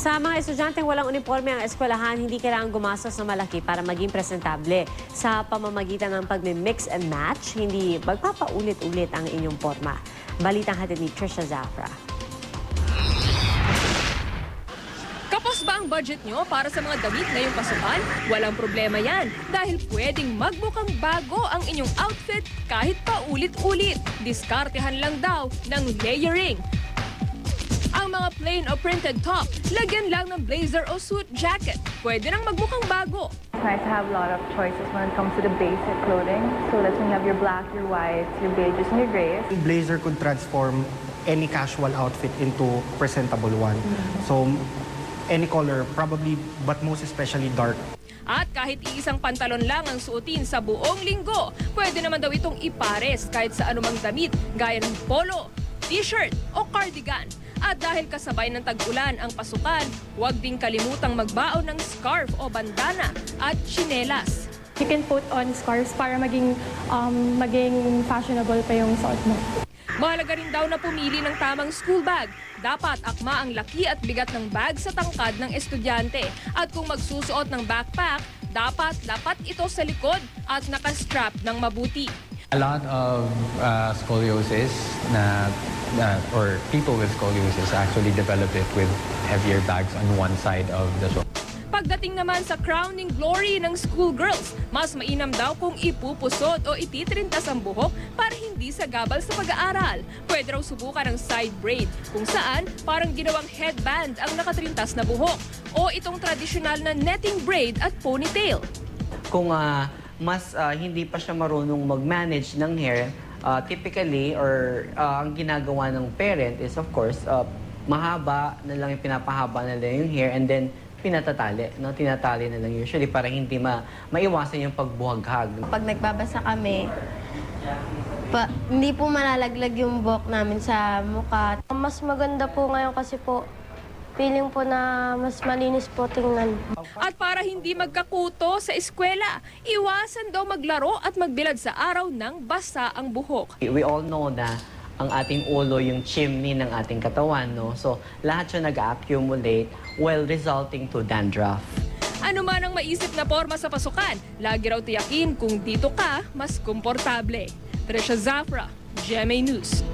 Sa mga estudyanteng walang uniforme ang eskwelahan, hindi kailangang gumastos na malaki para maging presentable. Sa pamamagitan ng pagmi-mix and match, hindi magpapaulit-ulit ang inyong forma. Balitang hatid ni Trisha Zafra. Kapos ba ang budget nyo para sa mga damit ngayong pasukan? Walang problema yan dahil pwedeng magbukang bago ang inyong outfit kahit paulit-ulit. Diskartehan lang daw ng layering. Ang mga plain o printed top, lagyan lang ng blazer o suit jacket. Pwede nang magmukhang bago. It's nice to have a lot of choices when it comes to the basic clothing. So that's when you have your black, your whites, your beiges, and your grays. Blazer could transform any casual outfit into presentable one. So any color, probably, but most especially dark. At kahit iisang pantalon lang ang suotin sa buong linggo, pwede naman daw itong ipares kahit sa anumang damit gaya ng polo, t-shirt o cardigan. At dahil kasabay ng tag-ulan ang pasukan, huwag ding kalimutang magbaon ng scarf o bandana at tsinelas. You can put on scarves para maging fashionable pa yung suot mo. Mahalaga rin daw na pumili ng tamang school bag. Dapat akma ang laki at bigat ng bag sa tangkad ng estudyante. At kung magsusuot ng backpack, dapat lapat ito sa likod at nakastrap ng mabuti. A lot of scoliosis or people with scoliosis actually develop it with heavier bags on one side of the shoulder. Pagdating naman sa crowning glory ng schoolgirls, mas mainam daw kung ipupusot o ititrintas ang buhok para hindi sagabal sa pag-aaral. Pwede raw subukan ng side braid, kung saan parang ginawang headband ang nakatrintas na buhok. O itong tradisyonal na netting braid at ponytail. Kung mas hindi pa siya marunong mag-manage ng hair, typically or ang ginagawa ng parent is of course mahaba na lang yung pinapahaba na lang yung hair and then pinatatali, no? Tinatali na lang usually para hindi maiwasan yung pagbuhaghag. Pag nagbabasa kami, hindi po malalaglag yung buhok namin sa mukha. Mas maganda po ngayon kasi po feeling po na mas malinis po tingnan. At para hindi magkakuto sa eskwela, iwasan daw maglaro at magbilad sa araw ng basa ang buhok. We all know na ang ating ulo yung chimney ng ating katawan, no? So lahat siya nag-accumulate while resulting to dandruff. Ano man ang maisip na forma sa pasukan, lagi raw tiyakin kung dito ka mas komportable. Trisha Zafra, GMA News.